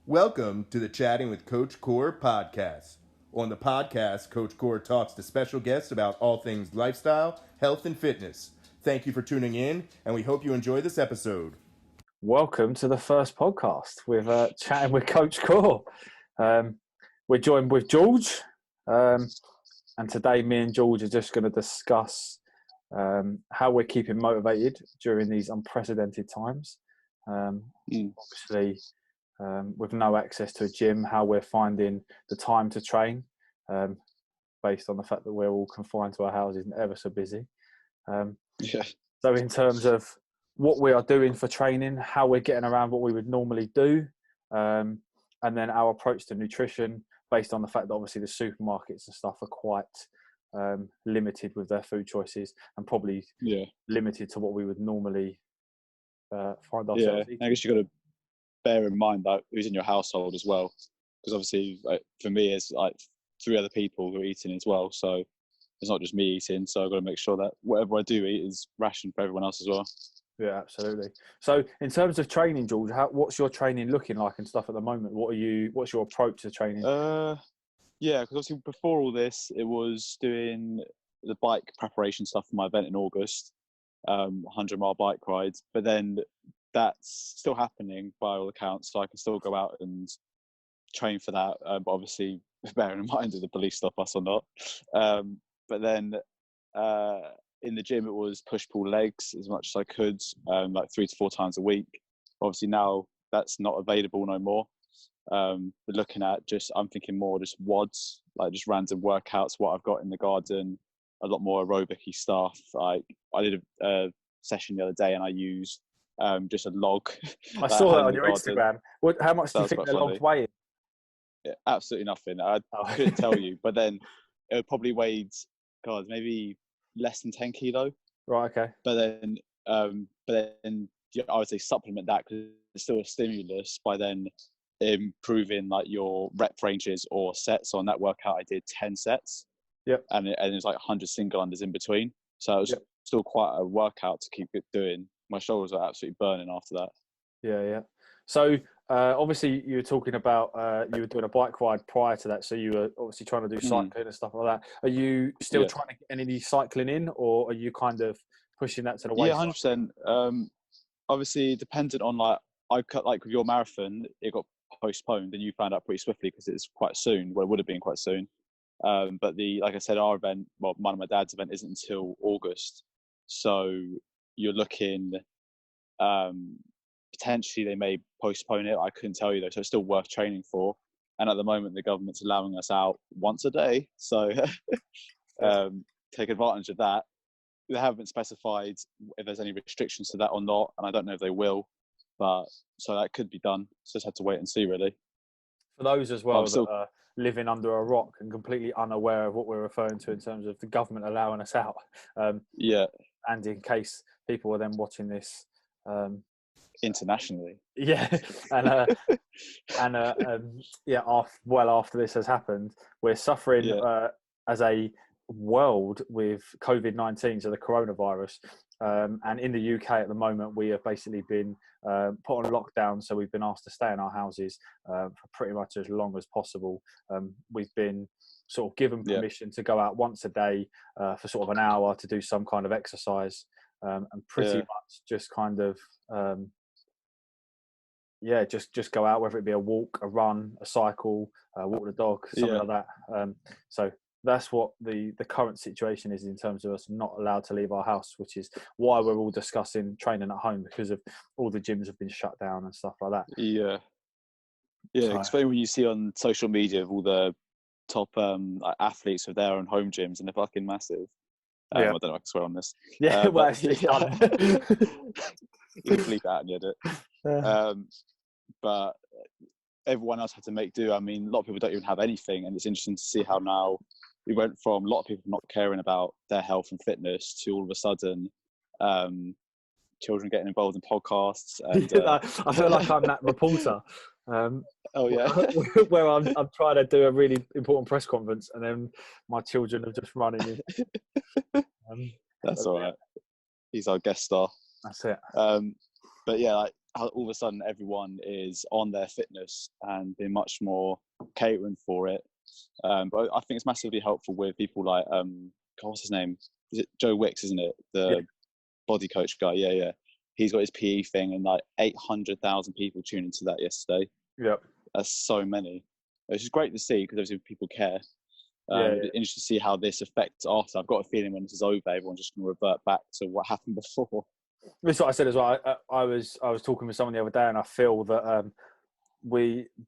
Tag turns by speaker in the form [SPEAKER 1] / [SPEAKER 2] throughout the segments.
[SPEAKER 1] Welcome to the Chatting with Coach Core podcast. On the podcast, Coach Core talks to special guests about all things lifestyle, health, and fitness. Thank you for tuning in, and we hope you enjoy this episode.
[SPEAKER 2] Welcome to the first podcast with Chatting with Coach Core. We're joined with George, and today me and George are just going to discuss how we're keeping motivated during these unprecedented times. Obviously, with no access to a gym, how we're finding the time to train, based on the fact that we're all confined to our houses and ever so busy. So in terms of what we are doing for training, how we're getting around what we would normally do, and then our approach to nutrition based on the fact that obviously the supermarkets and stuff are quite limited with their food choices and probably limited to what we would normally find ourselves eating.
[SPEAKER 3] I guess you've got to bear in mind that who's in your household as well, because obviously for me it's like 3 other people who are eating as well, so it's not just me eating, so I've got to make sure that whatever I do eat is rationed for everyone else as well.
[SPEAKER 2] Yeah, absolutely. So in terms of training, George, what's your training looking like and stuff at the moment? What's your approach to training?
[SPEAKER 3] Because obviously before all this, it was doing the bike preparation stuff for my event in August, 100-mile bike rides. But then that's still happening by all accounts, so I can still go out and train for that. But obviously, bearing in mind if the police stop us or not. But then in the gym, it was push-pull legs as much as I could, like 3 to 4 times a week. Obviously now that's not available no more. But looking at I'm thinking more just WODs, like just random workouts, what I've got in the garden, a lot more aerobic-y stuff. Like I did a session the other day and I used just a log.
[SPEAKER 2] I saw that on your Instagram. How much do you think the logs weigh?
[SPEAKER 3] Yeah, absolutely nothing. I couldn't tell you, but then it probably weighed, maybe less than 10 kilo.
[SPEAKER 2] Right. Okay.
[SPEAKER 3] But then I would say supplement that because it's still a stimulus by then improving like your rep ranges or sets. On that workout, I did 10 sets.
[SPEAKER 2] Yep.
[SPEAKER 3] And it was like 100 single unders in between. So it was still quite a workout to keep it doing. My shoulders are absolutely burning after that.
[SPEAKER 2] Yeah. So obviously you were talking about you were doing a bike ride prior to that, so you were obviously trying to do cycling and stuff like that. Are you still trying to get any cycling in, or are you kind of pushing that to the wayside?
[SPEAKER 3] Yeah, 100%. Obviously dependent on with your marathon, it got postponed and you found out pretty swiftly because it's quite soon. Well, it would have been quite soon. But like I said, our event, mine and my dad's event isn't until August. So you're looking, potentially they may postpone it. I couldn't tell you though, so it's still worth training for. And at the moment, the government's allowing us out once a day, so take advantage of that. They haven't specified if there's any restrictions to that or not, and I don't know if they will. But so that could be done. So just have to wait and see, really.
[SPEAKER 2] For those as well that are living under a rock and completely unaware of what we're referring to in terms of the government allowing us out. And in case people are then watching this
[SPEAKER 3] internationally.
[SPEAKER 2] After this has happened, we're suffering as a world with COVID-19, so the coronavirus. And in the UK at the moment, we have basically been put on lockdown. So we've been asked to stay in our houses for pretty much as long as possible. We've been sort of given permission to go out once a day for sort of an hour to do some kind of exercise, and pretty much just kind of just go out, whether it be a walk, a run, a cycle, walk the dog, something like that. So that's what the current situation is in terms of us not allowed to leave our house, which is why we're all discussing training at home, because of all the gyms have been shut down and stuff like that.
[SPEAKER 3] Especially when you see on social media of all the top athletes with their own home gyms, and they're fucking massive. I don't know if I can swear on this.
[SPEAKER 2] You
[SPEAKER 3] can bleep that and edit. But everyone else had to make do. I mean, a lot of people don't even have anything, and it's interesting to see how now we went from a lot of people not caring about their health and fitness to all of a sudden children getting involved in podcasts. And,
[SPEAKER 2] I feel like I'm that reporter.
[SPEAKER 3] Where
[SPEAKER 2] I'm trying to do a really important press conference, and then my children are just running in.
[SPEAKER 3] That's all right. He's our guest star.
[SPEAKER 2] That's it.
[SPEAKER 3] But yeah, like how all of a sudden everyone is on their fitness and being much more catering for it. But I think it's massively helpful with people like God, what's his name? Is it Joe Wicks, isn't it? The body coach guy. Yeah. He's got his PE thing, and like 800,000 people tuned into that yesterday.
[SPEAKER 2] Yep.
[SPEAKER 3] That's so many. Which is great to see because obviously people care. It'd be interesting to see how this affects after. I've got a feeling when this is over, everyone's just going to revert back to what happened before.
[SPEAKER 2] That's what I said as well. I was talking with someone the other day, and I feel that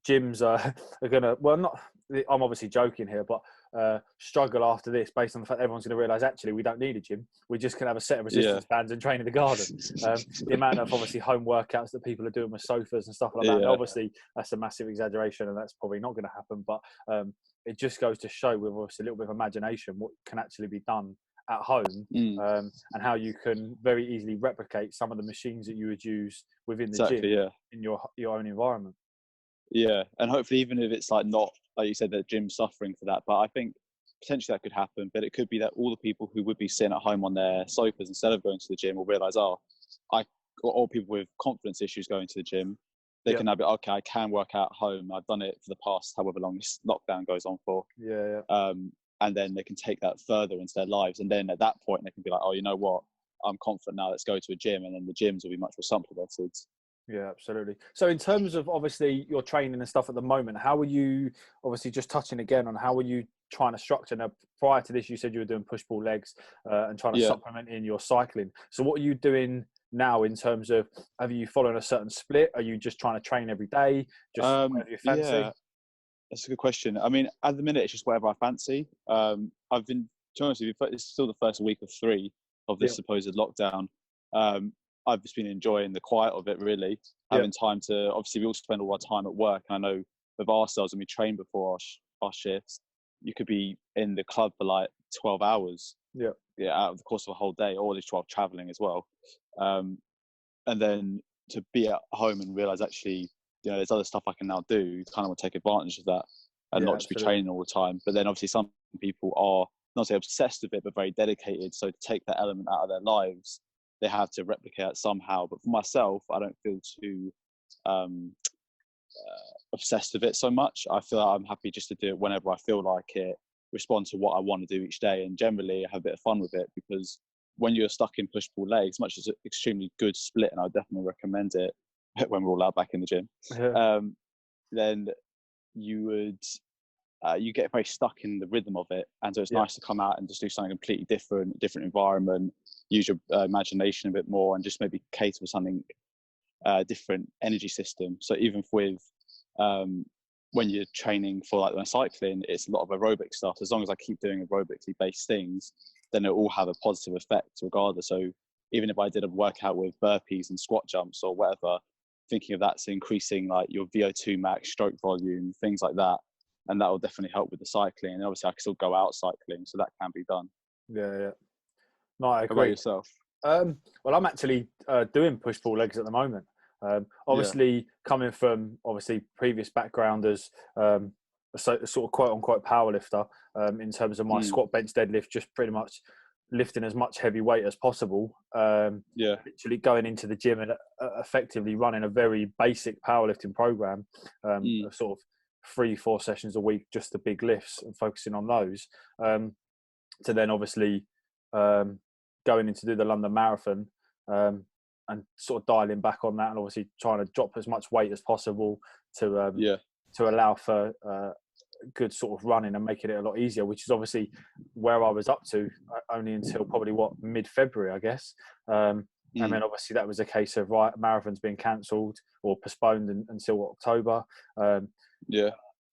[SPEAKER 2] gyms are going to, well, not, I'm obviously joking here, but struggle after this based on the fact that everyone's going to realise actually we don't need a gym. We just can have a set of resistance bands and train in the garden. The amount of obviously home workouts that people are doing with sofas and stuff like that. And obviously that's a massive exaggeration, and that's probably not going to happen. But it just goes to show with obviously a little bit of imagination what can actually be done at home, and how you can very easily replicate some of the machines that you would use within the gym in your own environment.
[SPEAKER 3] Yeah, and hopefully even if it's like not, like you said, the gym's suffering for that, but I think potentially that could happen. But it could be that all the people who would be sitting at home on their sofas instead of going to the gym will realise, or people with confidence issues going to the gym, they can now be, okay, I can work out at home. I've done it for the past however long this lockdown goes on for. And then they can take that further into their lives. And then at that point, they can be like, oh, you know what? I'm confident now. Let's go to a gym. And then the gyms will be much more supplemented.
[SPEAKER 2] Yeah, absolutely. So in terms of obviously your training and stuff at the moment, how are you, obviously just touching again on how are you trying to structure? Now, prior to this, you said you were doing push-pull legs and trying to supplement in your cycling. So what are you doing now in terms of, have you following a certain split? Are you just trying to train every day? Just whatever you fancy?
[SPEAKER 3] Yeah, that's a good question. I mean, at the minute, it's just whatever I fancy. I've been, to be honest with you, it's still the first week of 3 of this supposed lockdown. I've just been enjoying the quiet of it, really. Having time to, obviously, we all spend all our time at work. I know with ourselves, when we train before our shifts, you could be in the club for like 12 hours. Out of the course of a whole day, or just while traveling as well. And then to be at home and realize actually, there's other stuff I can now do, kind of want to take advantage of that and not just be training all the time. But then obviously some people are not say obsessed with it, but very dedicated. So to take that element out of their lives, they have to replicate it somehow. But for myself, I don't feel too obsessed with it so much. I feel like I'm happy just to do it whenever I feel like it, respond to what I want to do each day, and generally have a bit of fun with it, because when you're stuck in push-pull legs, much as an extremely good split, and I definitely recommend it when we're all out back in the gym, then you would you get very stuck in the rhythm of it, and so it's nice to come out and just do something completely different environment, use your imagination a bit more, and just maybe cater for something different energy system. So even with when you're training for like when cycling, it's a lot of aerobic stuff. As long as I keep doing aerobically based things, then it'll all have a positive effect regardless. So even if I did a workout with burpees and squat jumps or whatever, thinking of that's increasing like your VO2 max, stroke volume, things like that. And that will definitely help with the cycling. And obviously I can still go out cycling, so that can be done.
[SPEAKER 2] Yeah. No, I agree.
[SPEAKER 3] How about yourself?
[SPEAKER 2] Well, I'm actually doing push-pull legs at the moment. Obviously coming from previous background as a sort of quote-unquote powerlifter, in terms of my squat, bench, deadlift, just pretty much lifting as much heavy weight as possible. Literally going into the gym and effectively running a very basic powerlifting program, sort of 3-4 sessions a week, just the big lifts, and focusing on those. To then obviously going in to do the London Marathon, and sort of dialing back on that, and obviously trying to drop as much weight as possible to allow for good sort of running and making it a lot easier, which is obviously where I was up to only until probably mid-February, I guess. And then obviously that was a case of marathons being cancelled or postponed until October.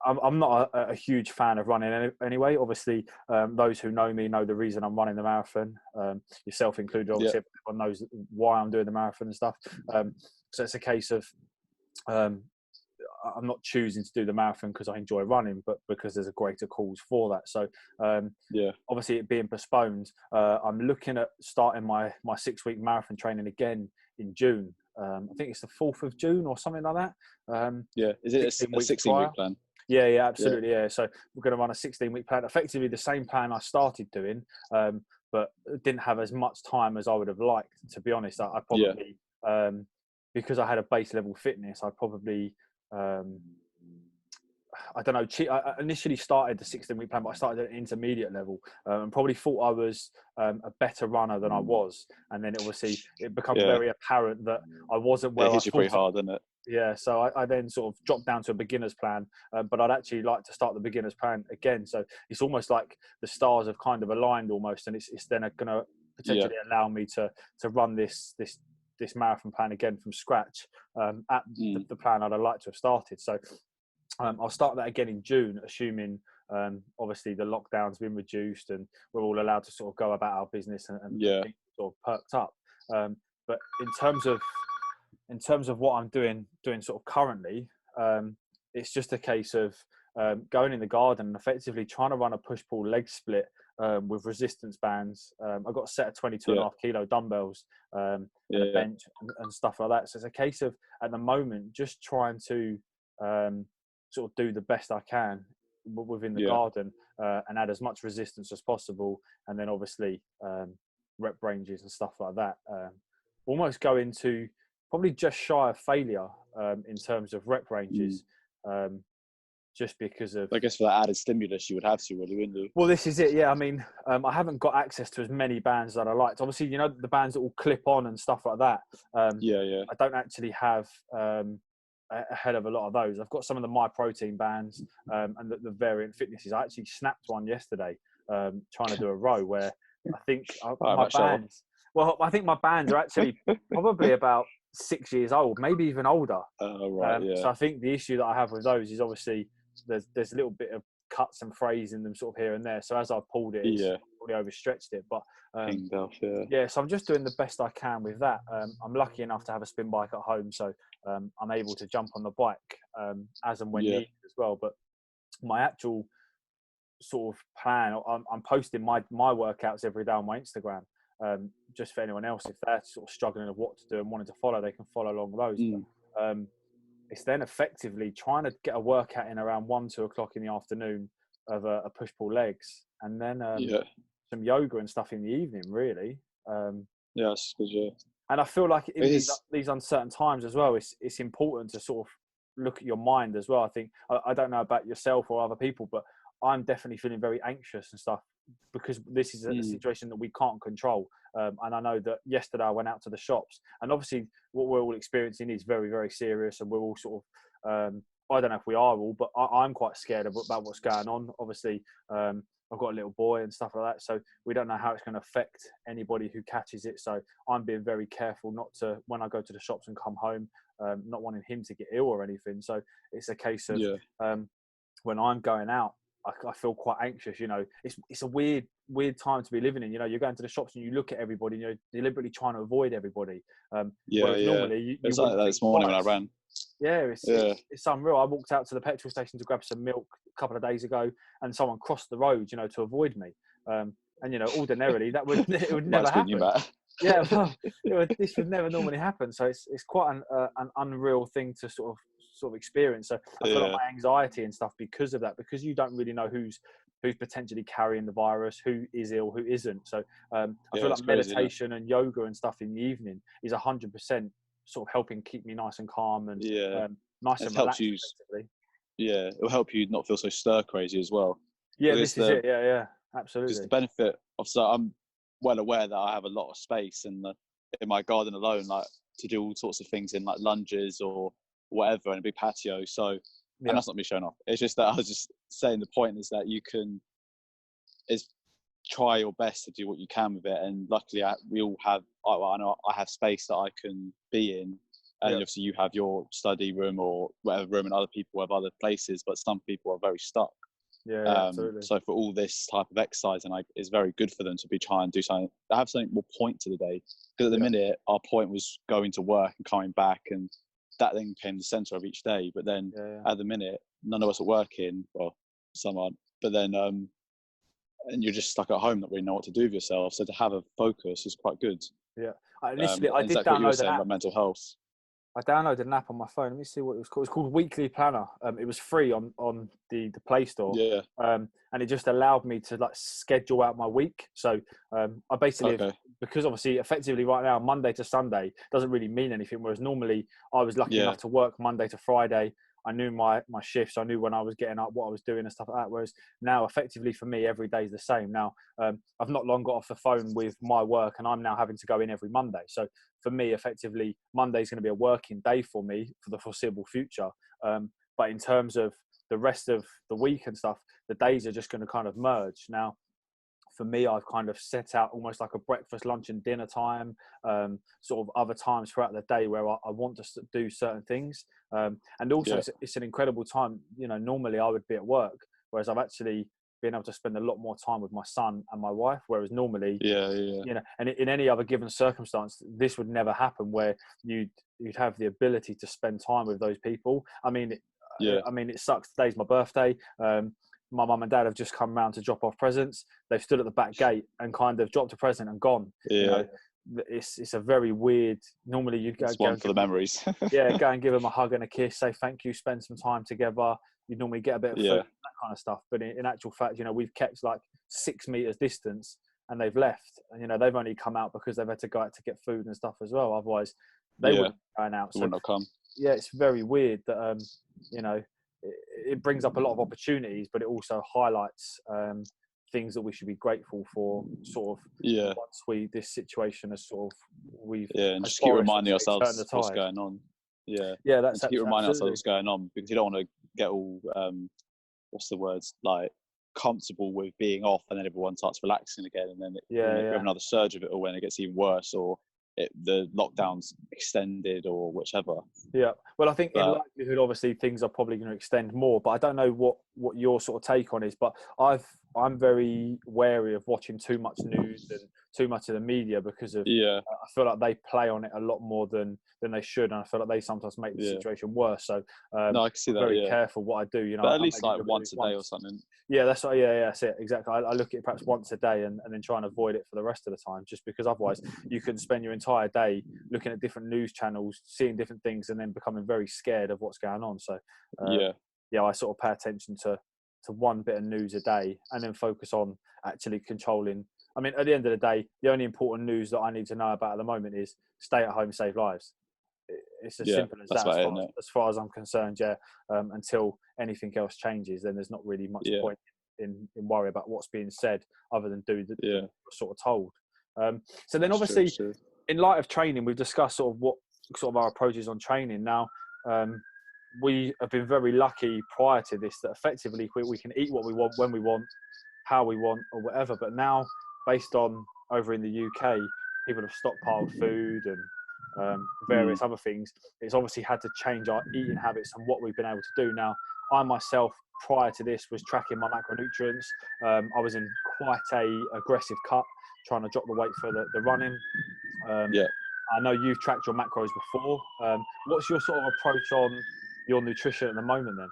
[SPEAKER 2] I'm not a huge fan of running anyway. Obviously, those who know me know the reason I'm running the marathon, yourself included. Obviously, everyone knows why I'm doing the marathon and stuff. So it's a case of I'm not choosing to do the marathon because I enjoy running, but because there's a greater cause for that. So obviously it being postponed, I'm looking at starting my 6-week marathon training again in June. I think it's the 4th of June or something like that.
[SPEAKER 3] Is it a 16-week plan?
[SPEAKER 2] Yeah, absolutely. Yeah. So we're going to run a 16-week plan, effectively the same plan I started doing, but didn't have as much time as I would have liked. To be honest, I probably because I had a base level fitness, I probably, I don't know. I initially started the 16-week plan, but I started at an intermediate level, and probably thought I was a better runner than I was. And then obviously it became very apparent that I wasn't where
[SPEAKER 3] It
[SPEAKER 2] I
[SPEAKER 3] hits you
[SPEAKER 2] thought.
[SPEAKER 3] pretty hard, doesn't it?
[SPEAKER 2] Yeah, so I then sort of dropped down to a beginner's plan, but I'd actually like to start the beginner's plan again. So it's almost like the stars have kind of aligned almost, and it's then going to potentially allow me to run this marathon plan again from scratch at the plan I'd like to have started. So I'll start that again in June, assuming obviously the lockdown's been reduced and we're all allowed to sort of go about our business and things sort of perked up. But in terms of what I'm doing sort of currently, it's just a case of going in the garden and effectively trying to run a push-pull leg split with resistance bands. I've got a set of 22.5 kilo dumbbells and a bench and stuff like that. So it's a case of, at the moment, just trying to sort of do the best I can within the garden and add as much resistance as possible. And then obviously rep ranges and stuff like that. Almost go into probably just shy of failure in terms of rep ranges. Just because of,
[SPEAKER 3] I guess, for that added stimulus you would have to, really, wouldn't you?
[SPEAKER 2] Well, this is it. Yeah, I mean, I haven't got access to as many bands that I liked. Obviously, you know, the bands that will clip on and stuff like that. I don't actually have a hell of a lot of those. I've got some of the MyProtein bands and the variant fitnesses. I actually snapped one yesterday trying to do a row where I think my bands. Well, I think my bands are actually probably about 6 years old, maybe even older. So I think the issue that I have with those is obviously there's a little bit of cuts and frays in them sort of here and there. So as I pulled it, it's probably overstretched it. But so I'm just doing the best I can with that. I'm lucky enough to have a spin bike at home, so I'm able to jump on the bike as and when needed as well. But my actual sort of plan, I'm posting my workouts every day on my Instagram. Just for anyone else, if they're sort of struggling with what to do and wanting to follow, they can follow along those. But, it's then effectively trying to get a workout in around 1-2 o'clock in the afternoon of a push-pull legs, and then some yoga and stuff in the evening, really.
[SPEAKER 3] Yes,
[SPEAKER 2] and I feel like in these uncertain times as well, it's important to sort of look at your mind as well. I think, I don't know about yourself or other people, but I'm definitely feeling very anxious and stuff because this is a situation that we can't control. And I know that yesterday I went out to the shops, and obviously what we're all experiencing is very, very serious, and we're all sort of, I don't know if we are all, but I'm quite scared about what's going on. Obviously, I've got a little boy and stuff like that, so we don't know how it's going to affect anybody who catches it. So I'm being very careful not to, when I go to the shops and come home, not wanting him to get ill or anything. So it's a case of when I'm going out, I feel quite anxious. You know, it's a weird time to be living in. You know, you're going to the shops and you look at everybody and you're deliberately trying to avoid everybody. Normally you
[SPEAKER 3] it's like that this morning when I ran.
[SPEAKER 2] It's unreal. I walked out to the petrol station to grab some milk a couple of days ago, and someone crossed the road, you know, to avoid me. And you know, ordinarily it would never happen. This would never normally happen. So it's quite an unreal thing to sort of experience. So I feel like my anxiety and stuff because of that, because you don't really know who's potentially carrying the virus, who is ill, who isn't. So I feel like meditation and yoga and stuff in the evening is 100% sort of helping keep me nice and calm and nice and relaxed.
[SPEAKER 3] It'll help you not feel so stir crazy as well.
[SPEAKER 2] This is it. Absolutely.
[SPEAKER 3] Because the benefit of, so I'm well aware that I have a lot of space in my garden alone, like to do all sorts of things in like lunges or whatever in a big patio. So, and that's not me showing off. It's just that I was just saying the point is that you can try your best to do what you can with it. And luckily we all have, I know I have space that I can be in. And obviously you have your study room or whatever room, and other people have other places, but some people are very stuck.
[SPEAKER 2] Absolutely.
[SPEAKER 3] So for all this type of exercise, and it's very good for them to be trying to do something, to have something more point to the day. Because at the minute, our point was going to work and coming back, and that thing became the center of each day. But then at the minute, none of us are working, well, some aren't, but then, and you're just stuck at home, not really know what to do with yourself. So to have a focus is quite good.
[SPEAKER 2] Initially, I did
[SPEAKER 3] exactly what you were
[SPEAKER 2] download
[SPEAKER 3] saying
[SPEAKER 2] an app.
[SPEAKER 3] about mental health.
[SPEAKER 2] I downloaded an app on my phone. Let me see what it was called. It's called Weekly Planner. It was free on the Play Store. And it just allowed me to like schedule out my week. So I basically because obviously effectively right now, Monday to Sunday doesn't really mean anything. Whereas normally I was lucky enough to work Monday to Friday. I knew my shifts. I knew when I was getting up, what I was doing and stuff like that. Whereas now, effectively for me, every day is the same. Now, I've not long got off the phone with my work, and I'm now having to go in every Monday. So for me, effectively, Monday is going to be a working day for me for the foreseeable future. But in terms of the rest of the week and stuff, the days are just going to kind of merge. Now, for me, I've kind of set out almost like a breakfast, lunch and dinner time, sort of other times throughout the day where I want to do certain things. And also it's an incredible time. You know, normally I would be at work, whereas I've actually been able to spend a lot more time with my son and my wife, whereas normally, you know, and in any other given circumstance, this would never happen where you'd have the ability to spend time with those people. I mean, it sucks. Today's my birthday. My mum and dad have just come round to drop off presents. They've stood at the back gate and kind of dropped a present and gone. You know, it's a very weird. Normally you'd go
[SPEAKER 3] one for the memories.
[SPEAKER 2] Go and give them a hug and a kiss, say thank you, spend some time together. You'd normally get a bit of food, that kind of stuff. But in actual fact, you know, we've kept like 6 meters distance, and they've left. And you know, they've only come out because they've had to go out to get food and stuff as well. Otherwise, they wouldn't be going out.
[SPEAKER 3] So wouldn't have come.
[SPEAKER 2] Yeah, it's very weird that you know, it brings up a lot of opportunities, but it also highlights things that we should be grateful for. Sort of, once this situation has sort of
[SPEAKER 3] and just keep reminding ourselves what's going on.
[SPEAKER 2] That's
[SPEAKER 3] keep reminding ourselves what's going on, because you don't want to get all what's the words, like comfortable with being off, and then everyone starts relaxing again, and then we have another surge of it, or when it gets even worse, or the lockdown's extended or whichever.
[SPEAKER 2] Well, I think in likelihood, obviously things are probably going to extend more, but I don't know what your sort of take on is. But I'm very wary of watching too much news and too much of the media, because of I feel like they play on it a lot more than they should, and I feel like they sometimes make the situation worse. So
[SPEAKER 3] I can see that.
[SPEAKER 2] Very careful what I do. You know,
[SPEAKER 3] but at least like once a day or something.
[SPEAKER 2] That's right. That's it. Exactly. I look at it perhaps once a day, and then try and avoid it for the rest of the time, just because otherwise you can spend your entire day looking at different news channels, seeing different things, and then becoming very scared of what's going on. So I sort of pay attention to one bit of news a day, and then focus on actually controlling. I mean, at the end of the day, the only important news that I need to know about at the moment is stay at home, save lives. It's as simple as that. As far as I'm concerned, until anything else changes, then there's not really much point in worry about what's being said, other than do what you're sort of told. So then, obviously, in light of training, we've discussed sort of what sort of our approaches on training. Now, we have been very lucky prior to this that effectively we can eat what we want, when we want, how we want, or whatever. But now, based on over in the UK, people have stockpiled food and various other things. It's obviously had to change our eating habits and what we've been able to do. Now, I myself, prior to this, was tracking my macronutrients. I was in quite a aggressive cut, trying to drop the weight for the running. I know you've tracked your macros before. What's your sort of approach on your nutrition at the moment then?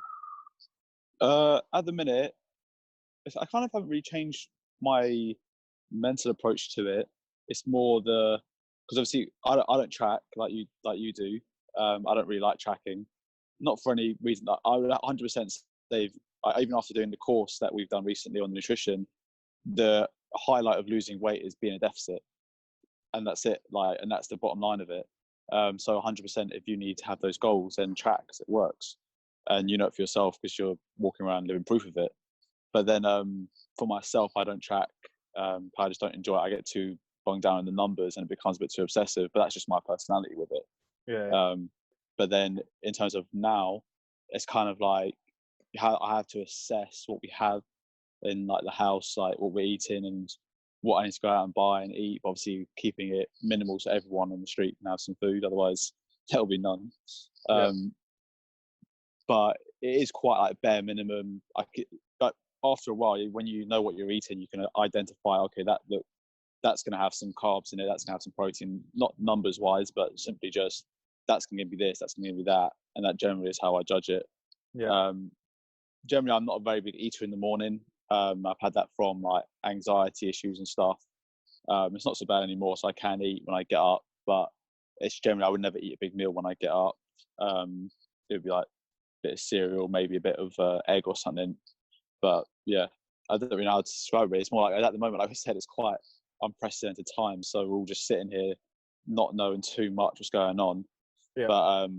[SPEAKER 3] At the minute, I kind of haven't really changed my mental approach to it. It's more because obviously I don't track like you do. I don't really like tracking, not for any reason. I would 100% say, even after doing the course that we've done recently on nutrition, the highlight of losing weight is being a deficit, and that's it. And that's the bottom line of it. So 100%, if you need to have those goals, then track, 'cause it works, and you know it for yourself because you're walking around living proof of it. But then for myself, I don't track. I just don't enjoy it. I get too bogged down in the numbers, and it becomes a bit too obsessive. But that's just my personality with it. But then in terms of now, it's kind of like I have to assess what we have in like the house, like what we're eating and what I need to go out and buy and eat. Obviously, keeping it minimal so everyone on the street can have some food. Otherwise, there'll be none. But it is quite like bare minimum. But after a while, when you know what you're eating, you can identify. Okay, that's going to have some carbs in it. That's going to have some protein. Not numbers wise, but simply just that's going to be this. That's going to be that. And that generally is how I judge it. Generally, I'm not a very big eater in the morning. I've had that from like anxiety issues and stuff. It's not so bad anymore, so I can eat when I get up. But it's generally I would never eat a big meal when I get up. It would be like a bit of cereal, maybe a bit of egg or something. But yeah, I don't really know how to describe it. It's more like at the moment, like I said, it's quite unprecedented times, so we're all just sitting here not knowing too much what's going on.
[SPEAKER 2] Yeah.
[SPEAKER 3] But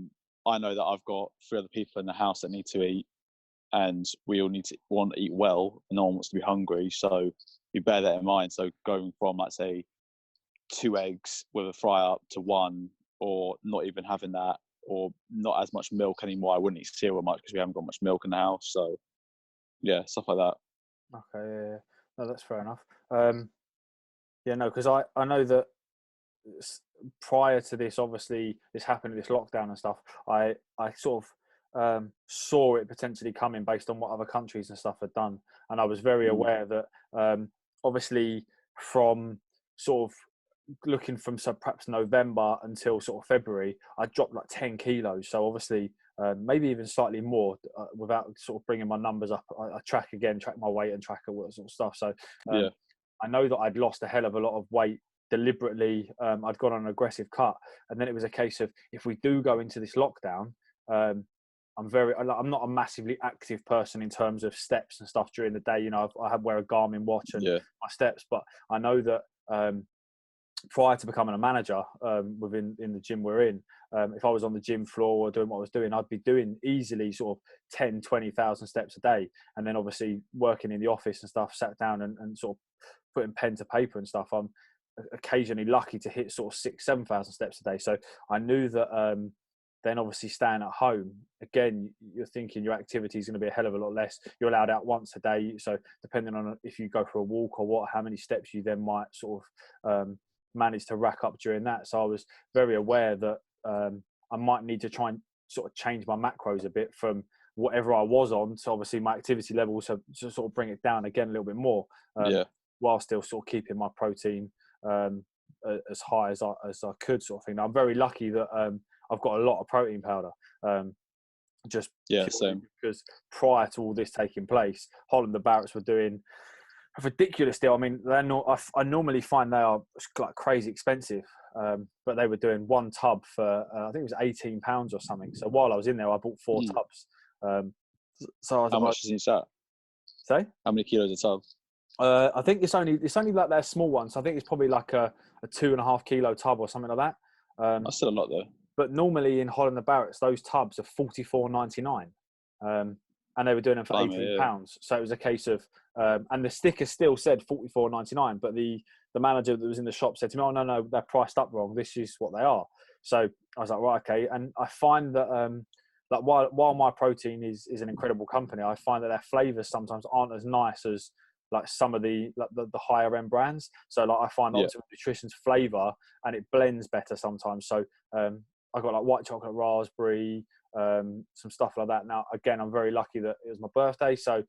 [SPEAKER 3] I know that I've got 3 other people in the house that need to eat, and we all want to eat well, and no one wants to be hungry. So you bear that in mind. So going from, let's say, 2 eggs with a fry up to 1, or not even having that, or not as much milk anymore. I wouldn't eat cereal much because we haven't got much milk in the house. So yeah, stuff like that.
[SPEAKER 2] Okay, yeah. No, that's fair enough. Yeah, no, because I know that prior to this, obviously this happened, this lockdown and stuff. I sort of saw it potentially coming based on what other countries and stuff had done, and I was very aware that obviously from sort of looking from perhaps November until sort of February, I dropped like 10 kilos. So obviously, maybe even slightly more without sort of bringing my numbers up. I track my weight and track all that sort of stuff. So
[SPEAKER 3] Yeah.
[SPEAKER 2] I know that I'd lost a hell of a lot of weight deliberately. I'd gone on an aggressive cut, and then it was a case of, if we do go into this lockdown, I'm not a massively active person in terms of steps and stuff during the day. You know, I wear a Garmin watch and my steps, but I know that prior to becoming a manager in the gym we're in, if I was on the gym floor or doing what I was doing, I'd be doing easily sort of 10, 20,000 steps a day. And then obviously working in the office and stuff, sat down and sort of putting pen to paper and stuff, I'm occasionally lucky to hit sort of 6,000, 7,000 steps a day. So I knew that then obviously staying at home, again, you're thinking your activity is going to be a hell of a lot less. You're allowed out once a day. So depending on if you go for a walk or how many steps you then might sort of manage to rack up during that. So I was very aware that I might need to try and sort of change my macros a bit from whatever I was on. So obviously my activity levels to sort of bring it down again a little bit more, while still sort of keeping my protein as high as I could, sort of thing. Now, I'm very lucky that I've got a lot of protein powder.
[SPEAKER 3] Same.
[SPEAKER 2] Because prior to all this taking place, Holland and Barrett's were doing a ridiculous deal. I mean, I normally find they are like crazy expensive, but they were doing one tub for I think it was £18 or something. So while I was in there, I bought 4 tubs. So
[SPEAKER 3] how much is each that?
[SPEAKER 2] Say?
[SPEAKER 3] How many kilos a tub?
[SPEAKER 2] I think it's only like their small ones. I think it's probably like a 2.5 kilo tub or something like that.
[SPEAKER 3] That's still a lot though.
[SPEAKER 2] But normally in Holland and Barrett's, those tubs are £44.99, and they were doing them for £18. So it was a case of, and the sticker still said £44.99, but the manager that was in the shop said to me, "Oh no, they're priced up wrong. This is what they are." So I was like, right, okay. And I find that like while My Protein is an incredible company, I find that their flavors sometimes aren't as nice as like some of the higher end brands. So like I find Optimum Nutrition's flavor and it blends better sometimes. So I got like white chocolate raspberry, some stuff like that. Now again, I'm very lucky that it was my birthday, so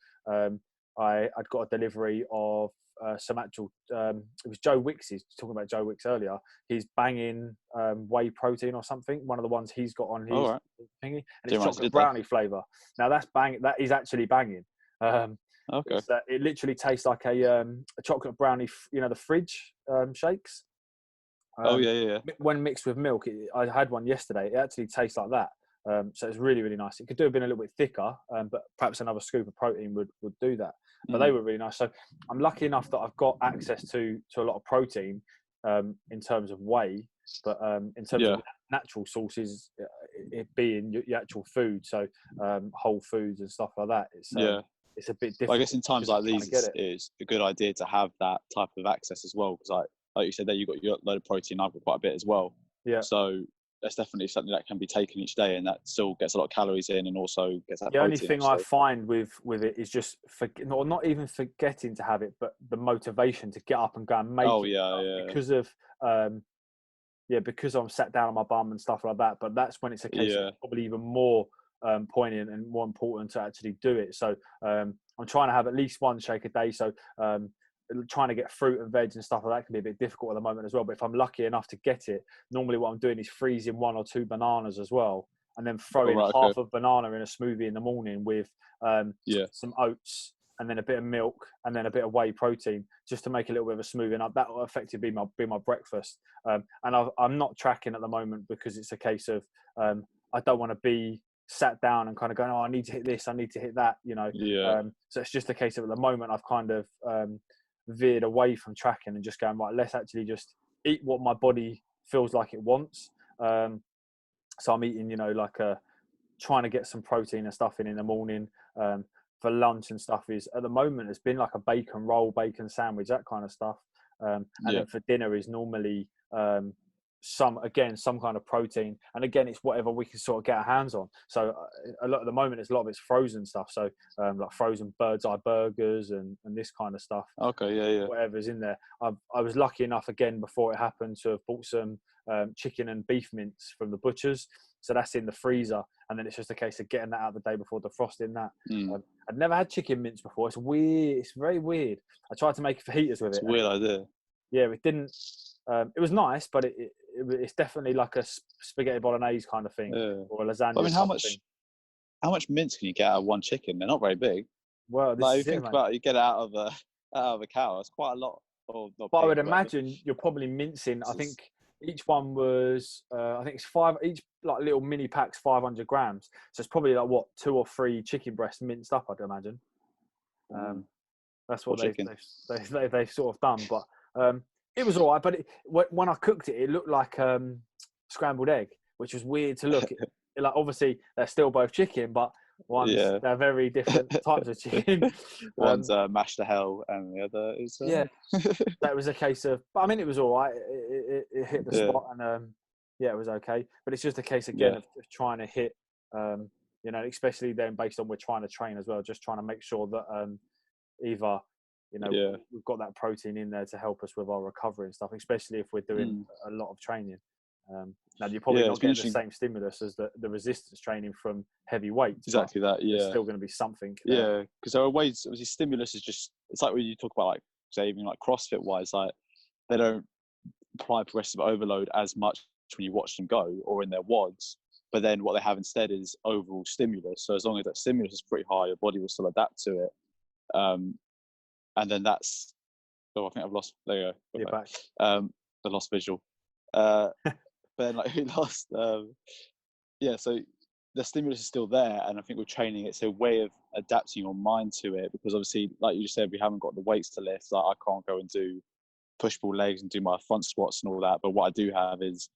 [SPEAKER 2] I'd got a delivery of some actual. It was Joe Wicks's. Talking about Joe Wicks earlier, he's banging whey protein or something. One of the ones he's got on his thingy, and it's chocolate brownie flavour. Now that's banging. That is actually banging.
[SPEAKER 3] Okay.
[SPEAKER 2] It literally tastes like a chocolate brownie. You know, the fridge shakes. When mixed with milk, I had one yesterday. It actually tastes like that. So it's really, really nice. It could have been a little bit thicker, but perhaps another scoop of protein would do that. But they were really nice. So I'm lucky enough that I've got access to a lot of protein in terms of whey, but in terms of natural sources, it being your actual food, so whole foods and stuff like that. It's a bit difficult.
[SPEAKER 3] Well, I guess in times like these, it's a good idea to have that type of access as well, because like you said there, you've got your load of protein. I've got quite a bit as well. Yeah. So that's definitely something that can be taken each day, and that still gets a lot of calories in, and also gets that. The
[SPEAKER 2] only thing I find with it is just not even forgetting to have it, but the motivation to get up and go and make it. Because of because I'm sat down on my bum and stuff like that. But that's when it's a case of probably even more poignant and more important to actually do it. So I'm trying to have at least one shake a day. So trying to get fruit and veg and stuff like that can be a bit difficult at the moment as well. But if I'm lucky enough to get it, normally what I'm doing is freezing 1 or 2 bananas as well, and then throwing half a banana in a smoothie in the morning with some oats and then a bit of milk and then a bit of whey protein, just to make a little bit of a smoothie. And that will effectively be my breakfast. And I'm not tracking at the moment because it's a case of I don't want to be sat down and kind of going, oh, I need to hit this, I need to hit that, you know. So it's just a case of at the moment I've kind of veered away from tracking and just going, right, let's actually just eat what my body feels like it wants. So I'm eating, trying to get some protein and stuff in the morning. For lunch and stuff is at the moment it's been like a bacon roll, bacon sandwich, that kind of stuff. And then for dinner is normally some kind of protein, and again it's whatever we can sort of get our hands on. So a lot at the moment, a lot of it's frozen stuff. So like frozen bird's eye burgers and this kind of stuff.
[SPEAKER 3] Okay, yeah.
[SPEAKER 2] Whatever's in there. I was lucky enough again before it happened to have bought some chicken and beef mince from the butchers. So that's in the freezer, and then it's just a case of getting that out the day before, defrosting that. I'd never had chicken mince before. It's weird. It's very weird. I tried to make fajitas with it.
[SPEAKER 3] It's a weird idea.
[SPEAKER 2] Yeah, it didn't. It was nice, but it's definitely like a spaghetti bolognese kind of thing, or a lasagna.
[SPEAKER 3] I mean, how much mince can you get out of one chicken? They're not very big.
[SPEAKER 2] Well,
[SPEAKER 3] like, you think about it, you get it out of a cow. It's quite a lot.
[SPEAKER 2] But I would imagine you're probably mincing. I think each one was, I think it's 5 each, like little mini packs, 500 grams. So it's probably like 2 or 3 chicken breasts minced up, I'd imagine. That's what they've sort of done. But it was all right. But when I cooked it, it looked like scrambled egg, which was weird to look. Like obviously they're still both chicken, but they're very different types of chicken.
[SPEAKER 3] One's mashed to hell, and the other is
[SPEAKER 2] That was a case of. But I mean, it was all right. It hit the spot, and it was okay. But it's just a case again of trying to hit, especially then based on we're trying to train as well, just trying to make sure that either we've got that protein in there to help us with our recovery and stuff, especially if we're doing a lot of training. Now you're probably not getting the same stimulus as the resistance training from heavy weights.
[SPEAKER 3] Exactly that. Yeah,
[SPEAKER 2] there's still going to be something.
[SPEAKER 3] Yeah, because there are ways. Obviously, stimulus is just. It's like when you talk about, like, say, even like CrossFit wise, like they don't apply progressive overload as much when you watch them go or in their WODs. But then what they have instead is overall stimulus. So as long as that stimulus is pretty high, your body will still adapt to it. And then that's. Oh, I think I've lost. There you go.
[SPEAKER 2] You're back.
[SPEAKER 3] I lost visual. But then, like, we lost. So the stimulus is still there, and I think with training, it's a way of adapting your mind to it. Because obviously, like you just said, we haven't got the weights to lift. Like, I can't go and do push-pull legs and do my front squats and all that. But what I do have is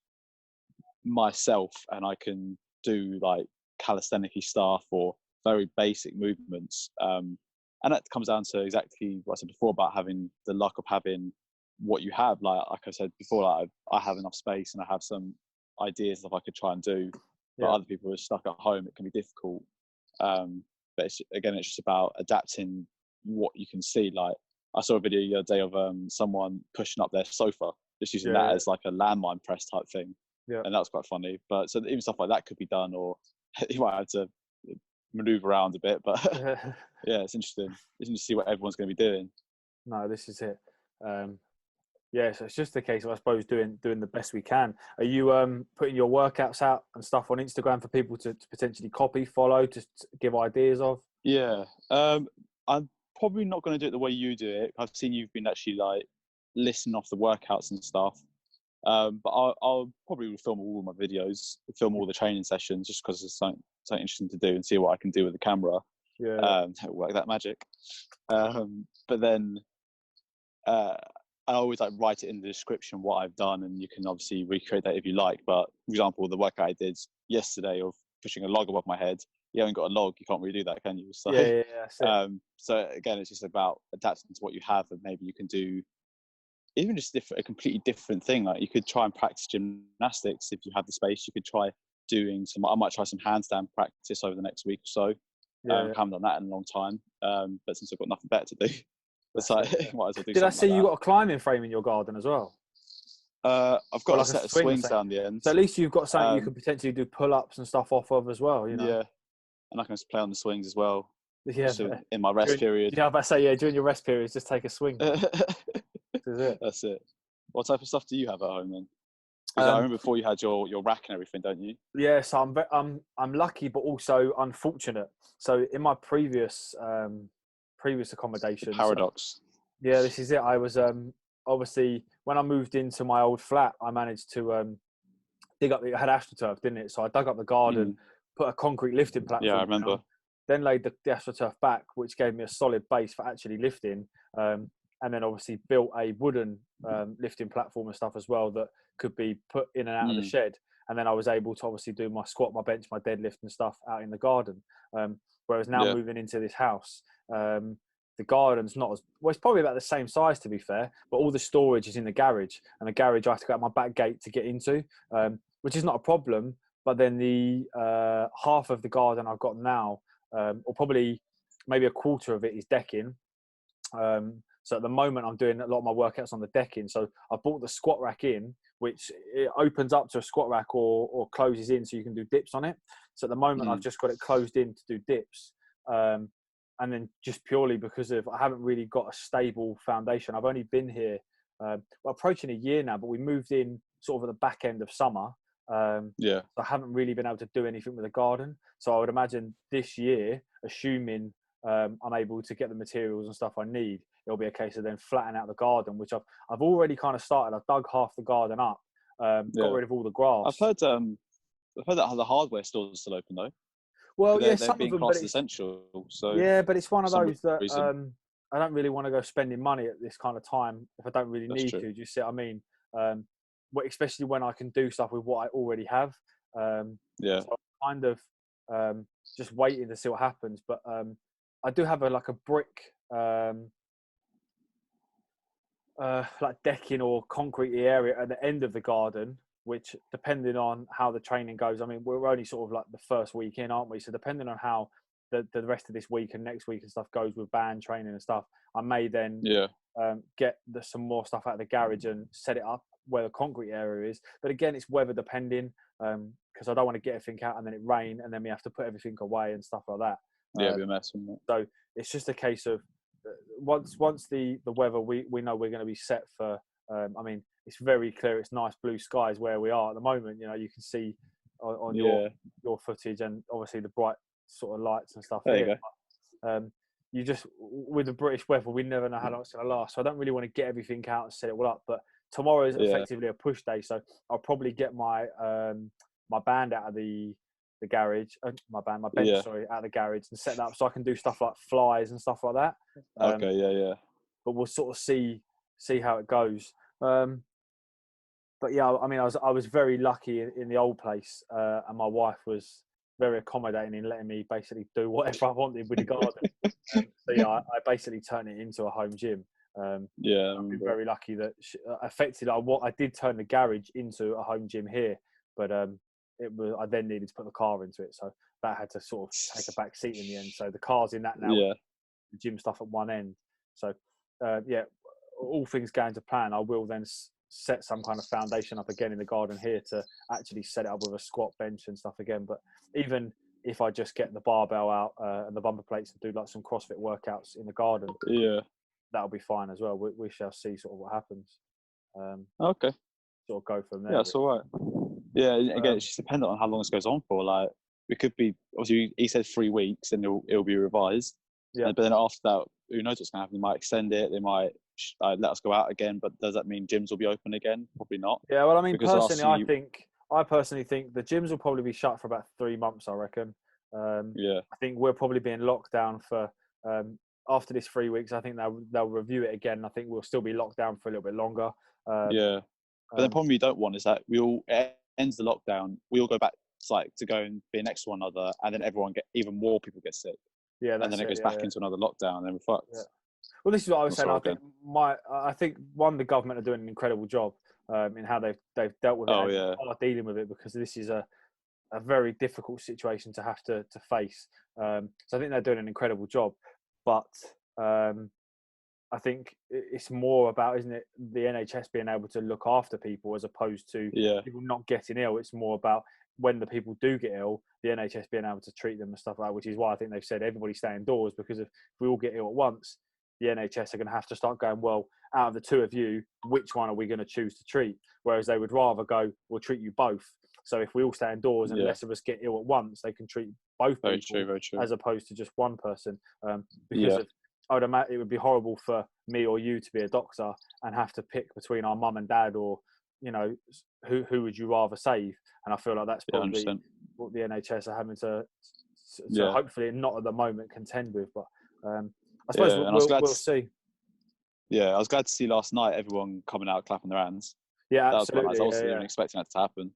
[SPEAKER 3] myself, and I can do like calisthenic-y stuff or very basic movements. And that comes down to exactly what I said before about having the luck of having what you have. Like I said before, like I have enough space and I have some ideas that I could try and do, but other people are stuck at home. It can be difficult. But it's just about adapting what you can see. Like I saw a video the other day of someone pushing up their sofa, just using that as like a landmine press type thing. Yeah. And that was quite funny. But so even stuff like that could be done, or you might have to maneuver around a bit. But it's interesting. It's interesting to see what everyone's going to be doing.
[SPEAKER 2] No, this is it. So it's just a case of, I suppose, doing the best we can. Are you putting your workouts out and stuff on Instagram for people to potentially copy, follow, to give ideas of?
[SPEAKER 3] Yeah. I'm probably not going to do it the way you do it. I've seen you've been actually like listening off the workouts and stuff. But I'll probably film all my videos, film all the training sessions, just because it's something interesting to do and see what I can do with the camera. Work that magic. But then I always like write it in the description what I've done, and you can obviously recreate that if you like. But for example, the workout I did yesterday of pushing a log above my head, you haven't got a log, you can't really do that, can you? So, so again, it's just about adapting to what you have, and maybe you can do even just a completely different thing. Like you could try and practice gymnastics if you have the space. You could try doing I might try some handstand practice over the next week or so. I haven't done that in a long time, but since I've got nothing better to do, it's like, might as well do.
[SPEAKER 2] Did I see you got a climbing frame in your garden as well?
[SPEAKER 3] I've got a set of swings down the end.
[SPEAKER 2] So at least you've got something you could potentially do pull-ups and stuff off of as well, you know? Yeah,
[SPEAKER 3] and I can just play on the swings as well.
[SPEAKER 2] Yeah,
[SPEAKER 3] in my rest period.
[SPEAKER 2] Yeah, I was about to say, during your rest period, just take a swing.
[SPEAKER 3] That's it. What type of stuff do you have at home then? Because I remember before you had your rack and everything, don't you?
[SPEAKER 2] Yeah, so I'm lucky, but also unfortunate. So in my previous accommodation,
[SPEAKER 3] paradox.
[SPEAKER 2] This is it. I was obviously when I moved into my old flat, I managed to dig up. It had AstroTurf, didn't it? So I dug up the garden, put a concrete lifting platform.
[SPEAKER 3] Yeah, I remember.
[SPEAKER 2] Down, then laid the AstroTurf back, which gave me a solid base for actually lifting. and then obviously built a wooden lifting platform and stuff as well that could be put in and out of the shed. And then I was able to obviously do my squat, my bench, my deadlift and stuff out in the garden. Whereas now moving into this house, the garden's not as well. It's probably about the same size, to be fair, but all the storage is in the garage, and the garage I have to go out my back gate to get into, which is not a problem. But then the half of the garden I've got now, or probably maybe a quarter of it, is decking. So at the moment I'm doing a lot of my workouts on the decking. So I bought the squat rack in, which it opens up to a squat rack or closes in so you can do dips on it. So at the moment I've just got it closed in to do dips. And then just purely because of I haven't really got a stable foundation. I've only been here approaching a year now, but we moved in sort of at the back end of summer. So I haven't really been able to do anything with the garden. So I would imagine this year, assuming I'm able to get the materials and stuff I need, it'll be a case of then flattening out the garden, which I've already kind of started. I've dug half the garden up, got rid of all the grass.
[SPEAKER 3] I've heard that the hardware stores are still open though.
[SPEAKER 2] Well, yeah,
[SPEAKER 3] they're
[SPEAKER 2] some
[SPEAKER 3] being
[SPEAKER 2] of them,
[SPEAKER 3] classed essential. So
[SPEAKER 2] yeah, but it's one of those that
[SPEAKER 3] reason.
[SPEAKER 2] I don't really want to go spending money at this kind of time if I don't really need to. Do you see what I mean? Especially when I can do stuff with what I already have. So I'm kind of just waiting to see what happens. But I do have a brick like decking or concrete area at the end of the garden, which depending on how the training goes, I mean, we're only sort of like the first week in, aren't we? So depending on how the rest of this week and next week and stuff goes with band training and stuff, I may then get some more stuff out of the garage and set it up where the concrete area is. But again, it's weather depending, because I don't want to get everything out and then it rain and then we have to put everything away and stuff like that.
[SPEAKER 3] Yeah, it'd be a mess, wouldn't it?
[SPEAKER 2] So it's just a case of once the weather, we know we're going to be set for. I mean, it's very clear. It's nice blue skies where we are at the moment. You know, you can see on your footage and obviously the bright sort of lights and stuff.
[SPEAKER 3] There you
[SPEAKER 2] go. You just, with the British weather, we never know how long it's going to last. So I don't really want to get everything out and set it all up. But tomorrow is effectively a push day, so I'll probably get my my band out of the garage, my bench, out of the garage and set that up so I can do stuff like flies and stuff like that. But we'll sort of see how it goes. But yeah, I mean, I was very lucky in the old place, and my wife was very accommodating in letting me basically do whatever I wanted with the garden. So yeah, I basically turned it into a home gym. I've been very lucky that effectively I did turn the garage into a home gym here, but I then needed to put the car into it, so that had to sort of take a back seat in the end. So the car's in that now, the gym stuff at one end. So all things going to plan, I will then set some kind of foundation up again in the garden here to actually set it up with a squat bench and stuff again. But even if I just get the barbell out and the bumper plates and do like some CrossFit workouts in the garden, that'll be fine as well. We shall see sort of what happens.
[SPEAKER 3] Okay.
[SPEAKER 2] Sort of go from there.
[SPEAKER 3] Yeah, that's all right. Yeah, again, it's just dependent on how long this goes on for. Like, it could be, obviously, he said 3 weeks and it'll be revised.
[SPEAKER 2] Yeah.
[SPEAKER 3] But then after that, who knows what's going to happen? They might extend it. They might let us go out again. But does that mean gyms will be open again? Probably not.
[SPEAKER 2] Yeah, well, I mean, personally, I personally think the gyms will probably be shut for about 3 months, I reckon. I think we'll probably be in lockdown for, after this 3 weeks, I think they'll review it again. I think we'll still be locked down for a little bit longer.
[SPEAKER 3] But the problem we don't want is that it ends the lockdown, we all go back to go and be next to one another, and then even more people get sick.
[SPEAKER 2] Yeah,
[SPEAKER 3] and then it goes back into another lockdown, and then we're fucked.
[SPEAKER 2] Yeah. Well, this is what I was saying. I think the government are doing an incredible job in how they've dealt with it. Are dealing with it, because this is a very difficult situation to have to face. So I think they're doing an incredible job, but I think it's more about, isn't it, the NHS being able to look after people as opposed to people not getting ill. It's more about when the people do get ill, the NHS being able to treat them and stuff like that, which is why I think they've said everybody stay indoors, because if we all get ill at once, the NHS are going to have to start going, well, out of the two of you, which one are we going to choose to treat? Whereas they would rather go, we'll treat you both. So if we all stay indoors and less of us get ill at once, they can treat both people
[SPEAKER 3] very true.
[SPEAKER 2] as opposed to just one person. Because I would imagine it would be horrible for me or you to be a doctor and have to pick between our mum and dad, or, you know, who would you rather save? And I feel like that's probably what the NHS are having to hopefully not at the moment contend with. But I suppose we'll see.
[SPEAKER 3] Yeah, I was glad to see last night everyone coming out clapping their hands.
[SPEAKER 2] Yeah,
[SPEAKER 3] That was quite
[SPEAKER 2] absolutely.
[SPEAKER 3] nice. I wasn't
[SPEAKER 2] Yeah,
[SPEAKER 3] even
[SPEAKER 2] yeah.
[SPEAKER 3] expecting that to happen.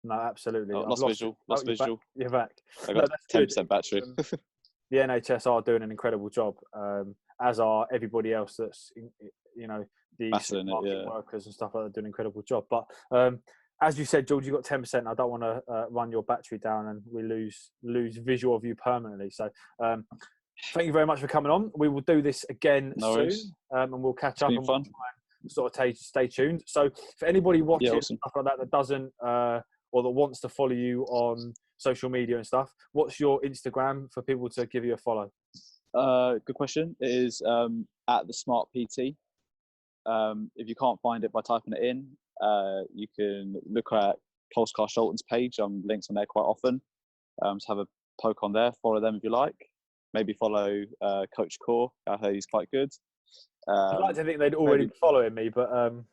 [SPEAKER 2] No, absolutely.
[SPEAKER 3] Oh,
[SPEAKER 2] I've
[SPEAKER 3] lost visual. Lost
[SPEAKER 2] you're back.
[SPEAKER 3] visual.
[SPEAKER 2] You're back.
[SPEAKER 3] I
[SPEAKER 2] No,
[SPEAKER 3] got
[SPEAKER 2] that's
[SPEAKER 3] 10%
[SPEAKER 2] good.
[SPEAKER 3] battery.
[SPEAKER 2] The NHS are doing an incredible job, as are everybody else that's, you know, the
[SPEAKER 3] Battling it,
[SPEAKER 2] supermarket
[SPEAKER 3] yeah.
[SPEAKER 2] workers and stuff like that doing an incredible job. But as you said, George, you got 10%. I don't want to run your battery down and we lose visual of you permanently. So thank you very much for coming on. We will do this again
[SPEAKER 3] No
[SPEAKER 2] soon,
[SPEAKER 3] worries.
[SPEAKER 2] and we'll catch
[SPEAKER 3] It's
[SPEAKER 2] up
[SPEAKER 3] been
[SPEAKER 2] and we'll
[SPEAKER 3] fun.
[SPEAKER 2] try and sort of stay tuned. So for anybody watching
[SPEAKER 3] Yeah, awesome.
[SPEAKER 2] stuff like that doesn't or that wants to follow you on social media and stuff, what's your Instagram for people to give you a follow?
[SPEAKER 3] Good question. It is at the Smart PT. If you can't find it by typing it in, you can look at Pulsecast Sholton's page. Links on there quite often. So have a poke on there. Follow them if you like. Maybe follow Coach Core. I heard he's quite good.
[SPEAKER 2] I'd like to think they'd already be following me, but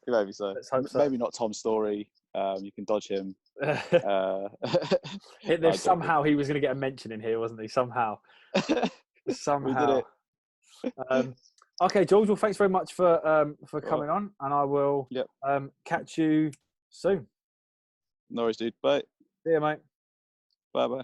[SPEAKER 3] maybe so.
[SPEAKER 2] let's hope so.
[SPEAKER 3] Maybe not Tom Story. You can dodge him.
[SPEAKER 2] There's somehow he was going to get a mention in here, wasn't he? Somehow.
[SPEAKER 3] We did it.
[SPEAKER 2] Okay, George. Well, thanks very much for coming on, and I will catch you soon.
[SPEAKER 3] No worries, dude. Bye.
[SPEAKER 2] See you, mate.
[SPEAKER 3] Bye.